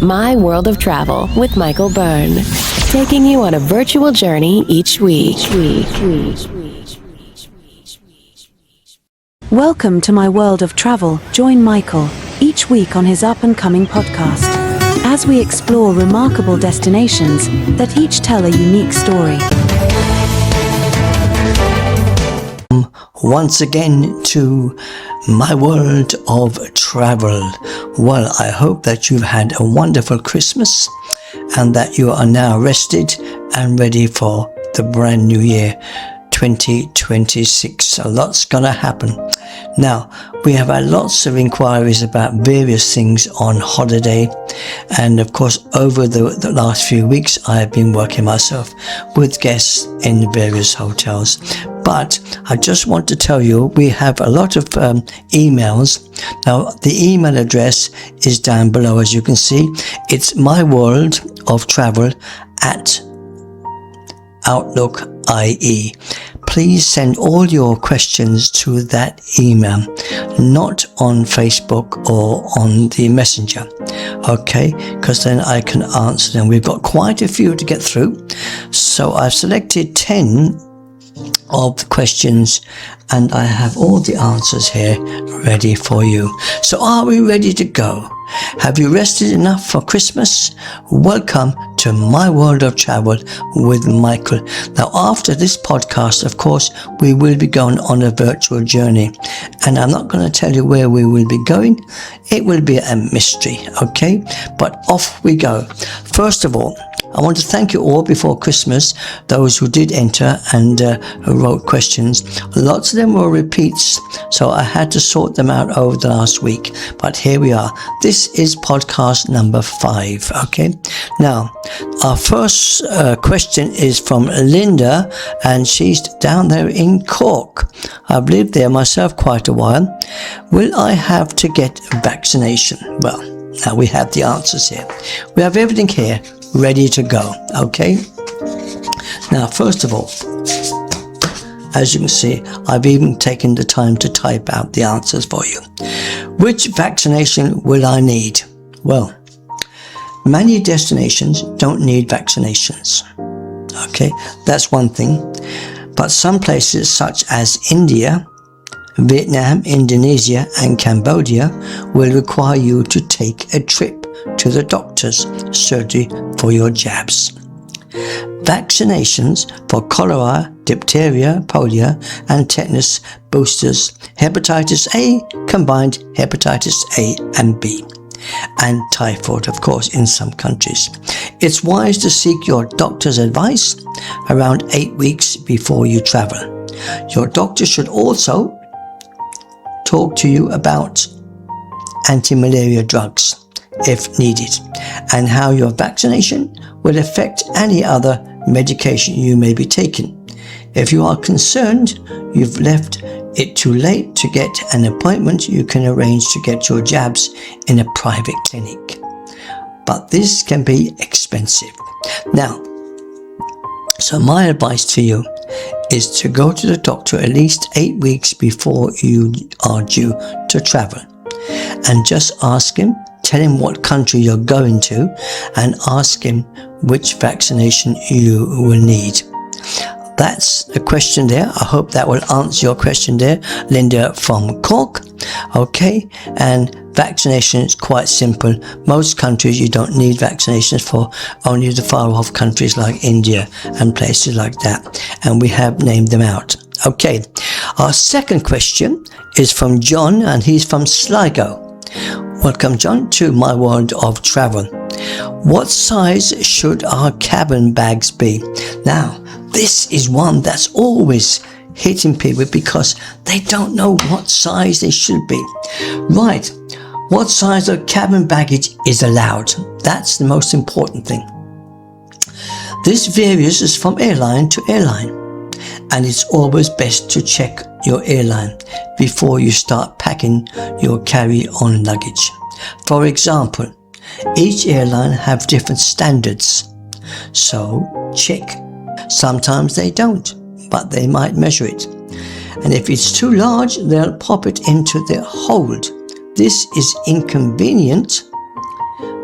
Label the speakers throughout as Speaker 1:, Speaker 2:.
Speaker 1: My World of Travel with Michael Byrne, taking you on a virtual journey each week.
Speaker 2: Welcome to My World of Travel. Join Michael each week on his up-and-coming podcast as we explore remarkable destinations that each tell a unique story.
Speaker 3: Once again to My World of Travel. Well, I hope that you've had a wonderful Christmas and that you are now rested and ready for the brand new year 2026. A lot's gonna happen. Now, we have had lots of inquiries about various things on holiday, and of course over the last few weeks I have been working myself with guests in various hotels. But I just want to tell you we have a lot of emails. Now the email address is down below, as you can see. It's myworldoftravel@outlook.ie. Please send all your questions to that email, not on Facebook or on the messenger, okay? Because then I can answer them. We've got quite a few to get through, so I've selected 10 of the questions and I have all the answers here ready for you. So are we ready to go? Have you rested enough for Christmas? Welcome to My World of Travel with Michael. Now after this podcast, of course, we will be going on a virtual journey, and I'm not going to tell you where we will be going. It will be a mystery, okay? But off we go. First of all, I want to thank you all before Christmas, those who did enter and who wrote questions. Lots of them were repeats, so I had to sort them out over the last week. But here we are. This is podcast number 5, okay? Now, our first question is from Linda, and she's down there in Cork. I've lived there myself quite a while. Will I have to get a vaccination? Well, now we have the answers here. We have everything here ready to go, okay? Now, first of all, as you can see, I've even taken the time to type out the answers for you. Which vaccination will I need? Well, many destinations don't need vaccinations, okay? That's one thing. But some places such as India, Vietnam, Indonesia and Cambodia will require you to take a trip to the doctor's surgery for your jabs. Vaccinations for cholera, diphtheria, polio and tetanus boosters, hepatitis A, combined hepatitis A and B, and typhoid, of course, in some countries. It's wise to seek your doctor's advice around 8 weeks before you travel. Your doctor should also talk to you about anti-malaria drugs if needed, and how your vaccination will affect any other medication you may be taking. If you are concerned you've left it too late to get an appointment, you can arrange to get your jabs in a private clinic. But this can be expensive. Now, so my advice to you is to go to the doctor at least 8 weeks before you are due to travel, and just ask him, tell him what country you're going to, and ask him which vaccination you will need. That's the question there. I hope that will answer your question there, Linda from Cork. Okay, and vaccination is quite simple. Most countries you don't need vaccinations for, only the far off countries like India and places like that, and we have named them out. Okay, our second question is from John, and he's from Sligo. Welcome, John, to My World of Travel. What size should our cabin bags be? Now, this is one that's always hitting people because they don't know what size they should be. Right, what size of cabin baggage is allowed? That's the most important thing. This varies from airline to airline, and it's always best to check your airline before you start packing your carry-on luggage. For example, each airline have different standards, so check. Sometimes they don't, but they might measure it. And if it's too large, they'll pop it into their hold. This is inconvenient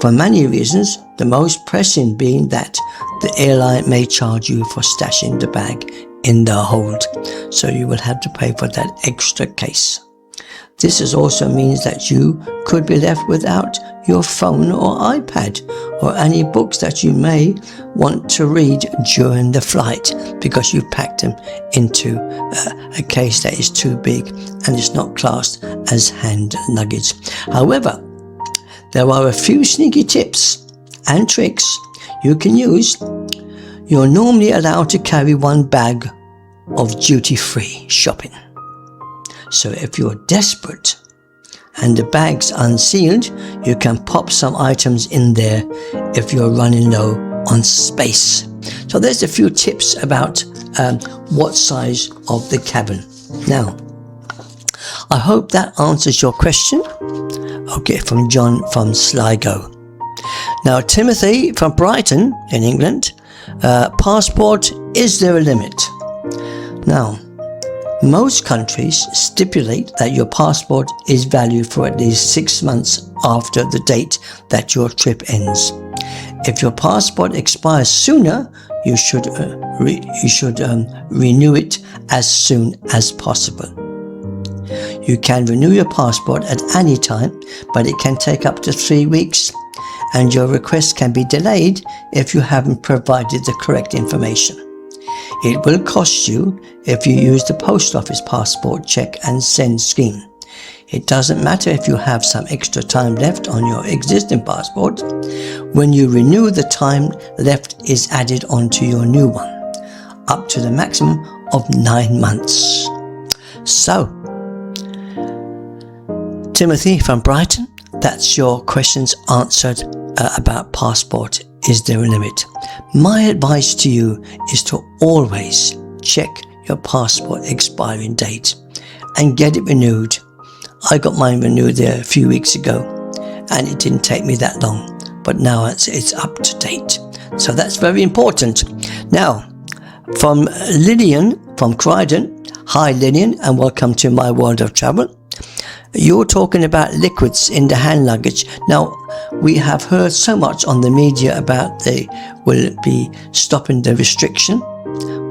Speaker 3: for many reasons, the most pressing being that the airline may charge you for stashing the bag in the hold, so you will have to pay for that extra case. This also means that you could be left without your phone or iPad or any books that you may want to read during the flight because you packed them into a case that is too big and is not classed as hand luggage. However, there are a few sneaky tips and tricks you can use. You're normally allowed to carry one bag of duty-free shopping. So if you're desperate and the bag's unsealed, you can pop some items in there if you're running low on space. So there's a few tips about what size of the cabin. Now, I hope that answers your question. Okay, from John from Sligo. Now, Timothy from Brighton in England, passport, is there a limit? Now, most countries stipulate that your passport is valid for at least 6 months after the date that your trip ends. If your passport expires sooner, you should renew it as soon as possible. You can renew your passport at any time, but it can take up to 3 weeks, and your request can be delayed if you haven't provided the correct information. It will cost you if you use the post office passport check and send scheme. It doesn't matter if you have some extra time left on your existing passport. When you renew, the time left is added onto your new one, up to the maximum of 9 months. So, Timothy from Brighton, that's your questions answered about passport. Is there a limit? My advice to you is to always check your passport expiring date and get it renewed. I got mine renewed there a few weeks ago and it didn't take me that long, but now it's up to date. So that's very important. Now, from Lillian from Croydon. Hi Lillian, and welcome to my world of travel. You're talking about liquids in the hand luggage. Now, we have heard so much on the media about they will be stopping the restriction,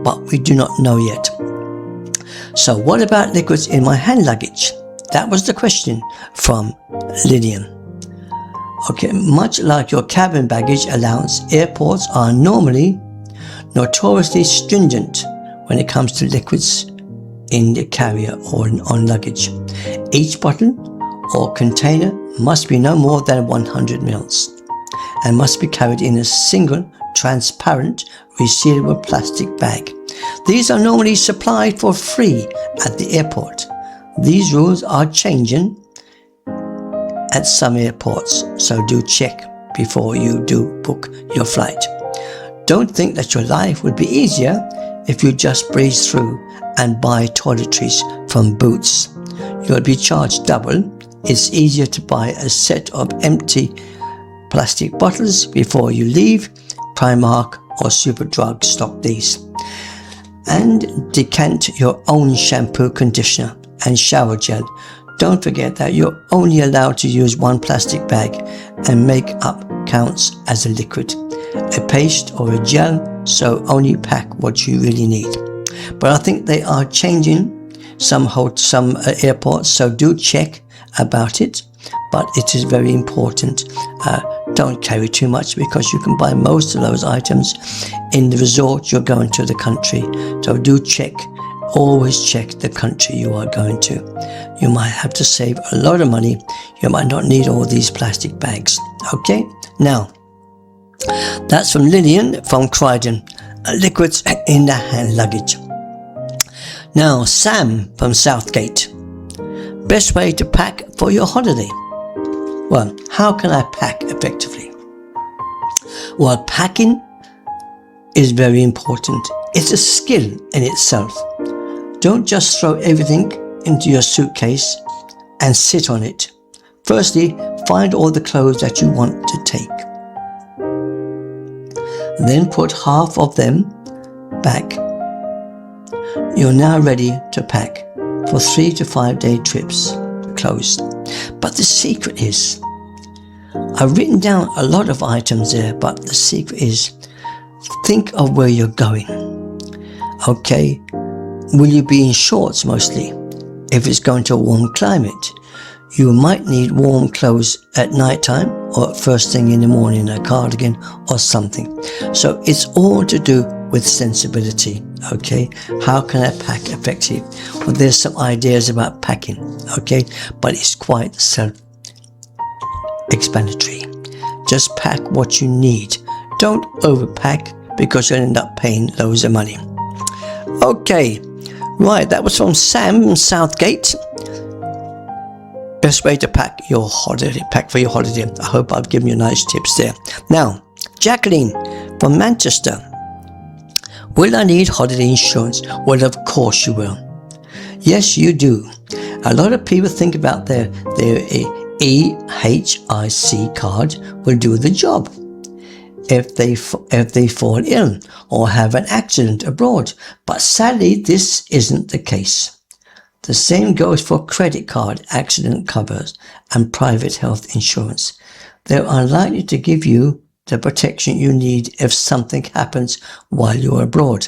Speaker 3: but we do not know yet. So what about liquids in my hand luggage? That was the question from Lillian. Okay, much like your cabin baggage allowance, airports are normally notoriously stringent when it comes to liquids in the carrier or on luggage. Each bottle or container must be no more than 100 mils and must be carried in a single transparent resealable plastic bag. These are normally supplied for free at the airport. These rules are changing at some airports, so do check before you do book your flight. Don't think that your life would be easier if you just breeze through and buy toiletries from Boots. You'll be charged double. It's easier to buy a set of empty plastic bottles before you leave. Primark or Superdrug stock these. And decant your own shampoo, conditioner and shower gel. Don't forget that you're only allowed to use one plastic bag, and makeup counts as a liquid, a paste or a gel, so only pack what you really need. But I think they are changing some airports, so do check about it. But it is very important. Don't carry too much, because you can buy most of those items in the resort you're going to, the country. So do check. Always check the country you are going to. You might have to save a lot of money. You might not need all these plastic bags. Okay? Now, that's from Lillian from Croydon. Liquids in the hand luggage. Now, Sam from Southgate. Best way to pack for your holiday? Well, how can I pack effectively? Well, packing is very important. It's a skill in itself. Don't just throw everything into your suitcase and sit on it. Firstly, find all the clothes that you want to take. Then put half of them back. You're now ready to pack for 3 to 5 day trips. Clothes. But the secret is I've written down a lot of items there, but the secret is think of where you're going. Okay, will you be in shorts mostly? If it's going to a warm climate, you might need warm clothes at night time or first thing in the morning, a cardigan or something. So it's all to do with sensibility. Okay, how can I pack effectively? Well, there's some ideas about packing. Okay, but it's quite self-explanatory. Just pack what you need. Don't overpack because you'll end up paying loads of money. Okay, right, that was from Sam in Southgate. Best way to pack for your holiday. I hope I've given you nice tips there. Now, Jacqueline from Manchester. Will I need holiday insurance? Well, of course you will. Yes, you do. A lot of people think about their EHIC card will do the job if they fall ill or have an accident abroad. But sadly, this isn't the case. The same goes for credit card accident covers and private health insurance. They're unlikely to give you the protection you need if something happens while you're abroad.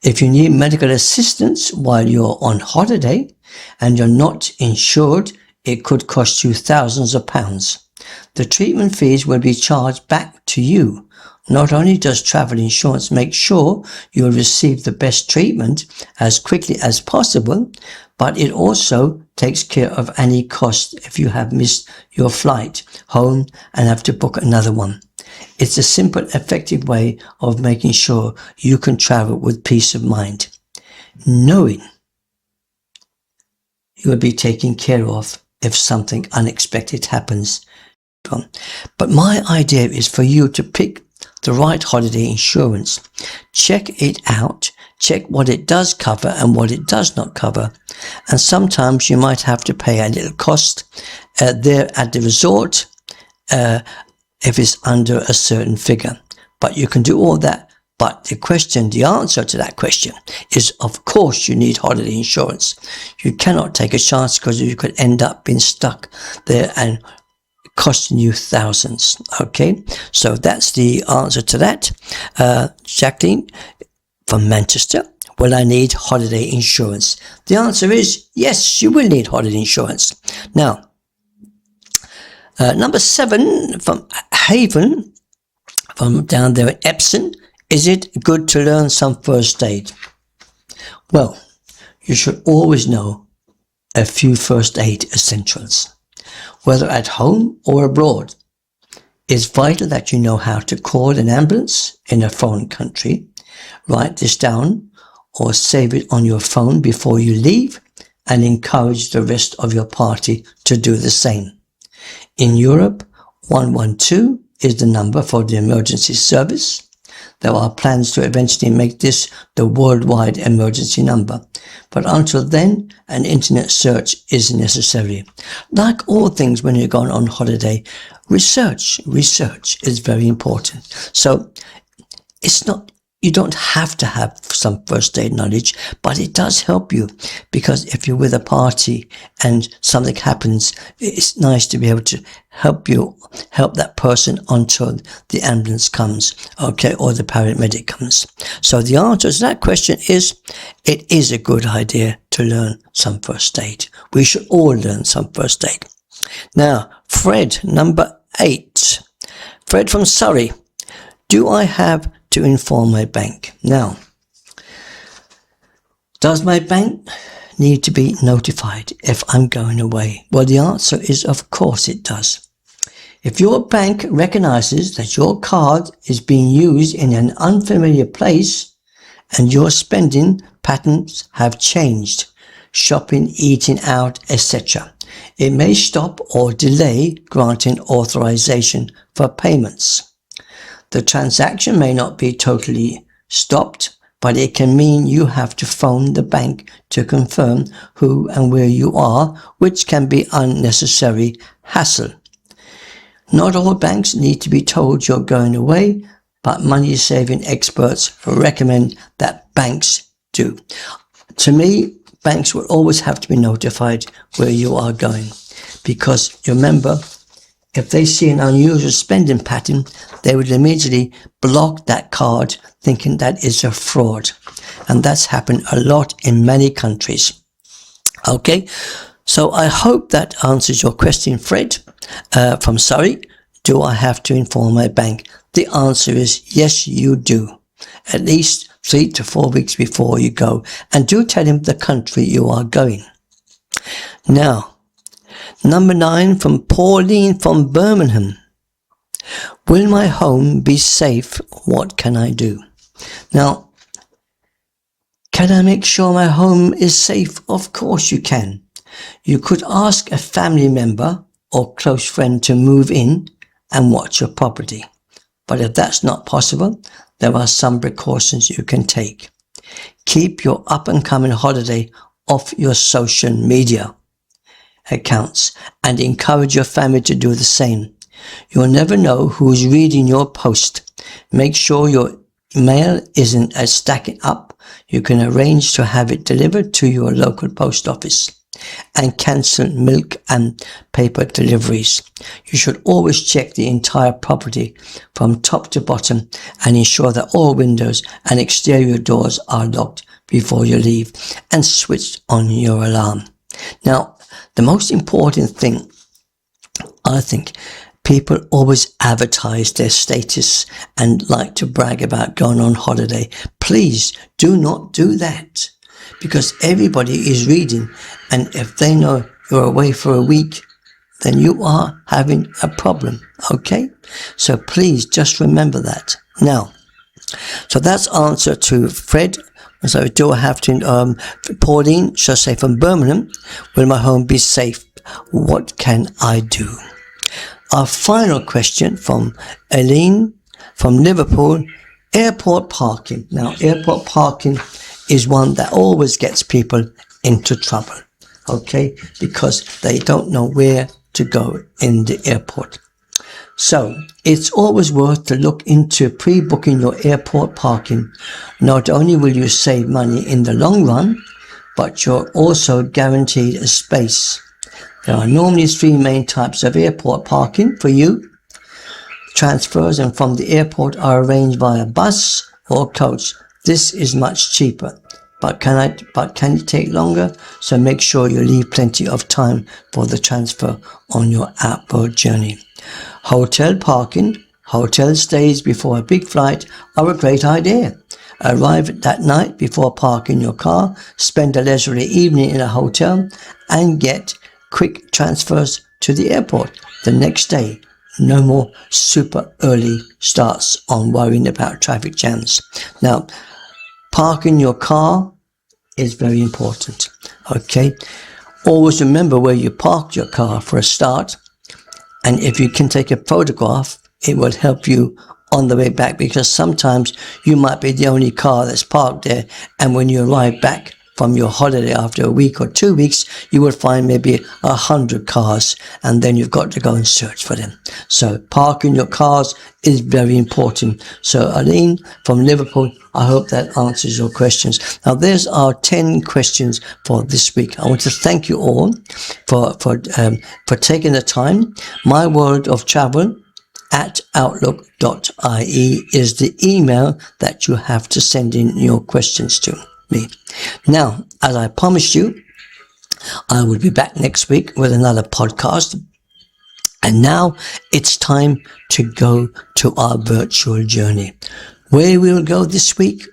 Speaker 3: If you need medical assistance while you're on holiday and you're not insured, it could cost you thousands of pounds. The treatment fees will be charged back to you. Not only does travel insurance make sure you'll receive the best treatment as quickly as possible, but it also takes care of any cost if you have missed your flight home and have to book another one. It's a simple, effective way of making sure you can travel with peace of mind, knowing you will be taken care of if something unexpected happens. But my idea is for you to pick the right holiday insurance. Check it out. Check what it does cover and what it does not cover. And sometimes you might have to pay a little cost there at the resort if it's under a certain figure. But you can do all that. But the answer to that question is, of course, you need holiday insurance. You cannot take a chance because you could end up being stuck there and costing you thousands. Okay, so that's the answer to that. Jacqueline from Manchester. Will I need holiday insurance? The answer is yes, you will need holiday insurance. Now, number 7 from Haven, from down there at Epsom. Is it good to learn some first aid? Well, you should always know a few first aid essentials. Whether at home or abroad, it's vital that you know how to call an ambulance in a foreign country. Write this down or save it on your phone before you leave and encourage the rest of your party to do the same. In Europe, 112 is the number for the emergency service. There are plans to eventually make this the worldwide emergency number, but until then, an internet search is necessary. Like all things when you're going on holiday, research is very important. So you don't have to have some first aid knowledge, but it does help you, because if you're with a party and something happens, it's nice to be able to help that person until the ambulance comes, okay, or the paramedic comes. So the answer to that question is, it is a good idea to learn some first aid. We should all learn some first aid. Now, Fred, number 8. Fred from Surrey. Do I have to inform my bank? Now, does my bank need to be notified if I'm going away? Well, the answer is of course it does. If your bank recognizes that your card is being used in an unfamiliar place and your spending patterns have changed, shopping, eating out, etc., it may stop or delay granting authorization for payments. The transaction may not be totally stopped, but it can mean you have to phone the bank to confirm who and where you are, which can be unnecessary hassle. Not all banks need to be told you're going away, but money-saving experts recommend that banks do. To me, banks will always have to be notified where you are going, because you remember, if they see an unusual spending pattern, they would immediately block that card, thinking that is a fraud. And that's happened a lot in many countries. Okay, so I hope that answers your question, Fred, from Surrey. Do I have to inform my bank? The answer is yes, you do. At least 3 to 4 weeks before you go. And do tell him the country you are going. Now, number 9 from Pauline from Birmingham. Will my home be safe? What can I do? Now, can I make sure my home is safe? Of course you can. You could ask a family member or close friend to move in and watch your property. But if that's not possible, there are some precautions you can take. Keep your up-and-coming holiday off your social media accounts and encourage your family to do the same. You'll never know who's reading your post. Make sure your mail isn't stacking up. You can arrange to have it delivered to your local post office and cancel milk and paper deliveries. You should always check the entire property from top to bottom and ensure that all windows and exterior doors are locked before you leave, and switch on your alarm. Now, the most important thing, I think, people always advertise their status and like to brag about going on holiday. Please do not do that, because everybody is reading, and if they know you're away for a week, then you are having a problem, okay? So please just remember that. Now, so that's answer to Fred. So do I have to, Pauline, shall I say, from Birmingham, will my home be safe? What can I do? Our final question from Eileen from Liverpool, airport parking. Now, airport parking is one that always gets people into trouble, okay? Because they don't know where to go in the airport. So it's always worth to look into pre-booking your airport parking. Not only will you save money in the long run, but you're also guaranteed a space. There are normally 3 main types of airport parking for you. Transfers and from the airport are arranged via bus or coach. This is much cheaper, but can it take longer? So make sure you leave plenty of time for the transfer on your outbound journey. Hotel parking, hotel stays before a big flight are a great idea. Arrive that night before parking your car, spend a leisurely evening in a hotel, and get quick transfers to the airport the next day. No more super early starts on worrying about traffic jams. Now, parking your car is very important, okay? Always remember where you parked your car for a start. And if you can take a photograph, it will help you on the way back, because sometimes you might be the only car that's parked there. And when you arrive back from your holiday after a week or 2 weeks, you will find maybe 100 cars, and then you've got to go and search for them. So parking your cars is very important. So Aline from Liverpool, I hope that answers your questions. Now there's our 10 questions for this week. I want to thank you all for taking the time. My World of Travel at outlook.ie is the email that you have to send in your questions to me. Now, as I promised you, I will be back next week with another podcast. And now it's time to go to our virtual journey. Where we will go this week,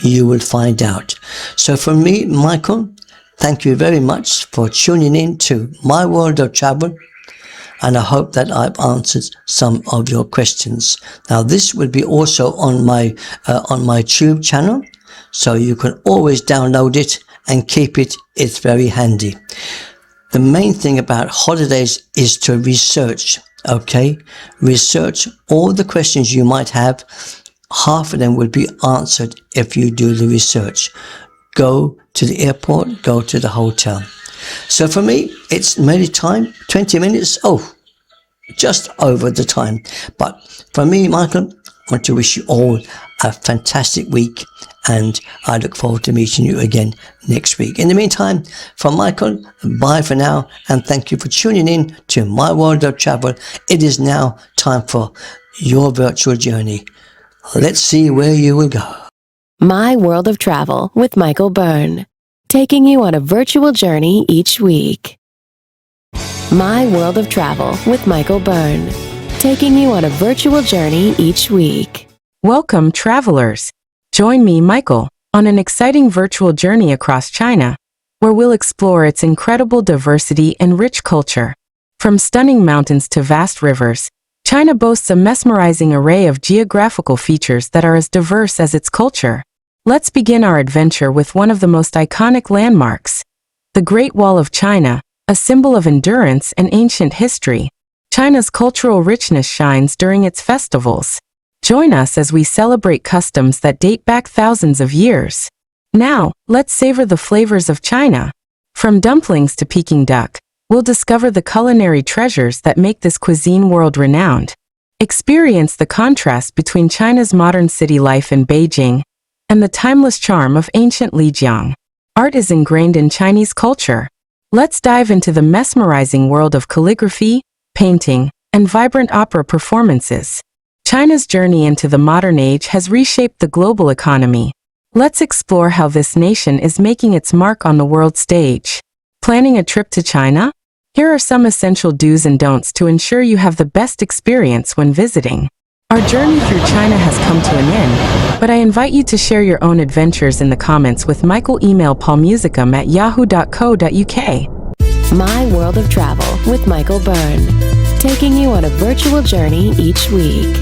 Speaker 3: you will find out. So from me, Michael, thank you very much for tuning in to My World of Travel. And I hope that I've answered some of your questions. Now, this will be also on my Tube channel, so you can always download it and keep it. It's very handy. The main thing about holidays is to research, okay? Research all the questions you might have. Half of them will be answered if you do the research. Go to the airport, go to the hotel. So for me, it's nearly time, 20 minutes. Oh, just over the time. But for me, Michael, want to wish you all a fantastic week, and I look forward to meeting you again next week. In the meantime, from Michael, bye for now, and thank you for tuning in to My World of Travel. It is now time for your virtual journey. Let's see where you will go.
Speaker 1: My World of Travel with Michael Byrne, taking you on a virtual journey each week. My World of Travel with Michael Byrne, taking you on a virtual journey each week.
Speaker 4: Welcome, travelers. Join me, Michael, on an exciting virtual journey across China, where we'll explore its incredible diversity and rich culture. From stunning mountains to vast rivers, China boasts a mesmerizing array of geographical features that are as diverse as its culture. Let's begin our adventure with one of the most iconic landmarks, the Great Wall of China, a symbol of endurance and ancient history. China's cultural richness shines during its festivals. Join us as we celebrate customs that date back thousands of years. Now, let's savor the flavors of China. From dumplings to Peking duck, we'll discover the culinary treasures that make this cuisine world-renowned. Experience the contrast between China's modern city life in Beijing and the timeless charm of ancient Lijiang. Art is ingrained in Chinese culture. Let's dive into the mesmerizing world of calligraphy, painting, and vibrant opera performances. China's journey into the modern age has reshaped the global economy. Let's explore how this nation is making its mark on the world stage. Planning a trip to China? Here are some essential do's and don'ts to ensure you have the best experience when visiting. Our journey through China has come to an end, but I invite you to share your own adventures in the comments with Michael. Email paulmusicum@yahoo.co.uk.
Speaker 1: My World of Travel with Michael Byrne, taking you on a virtual journey each week.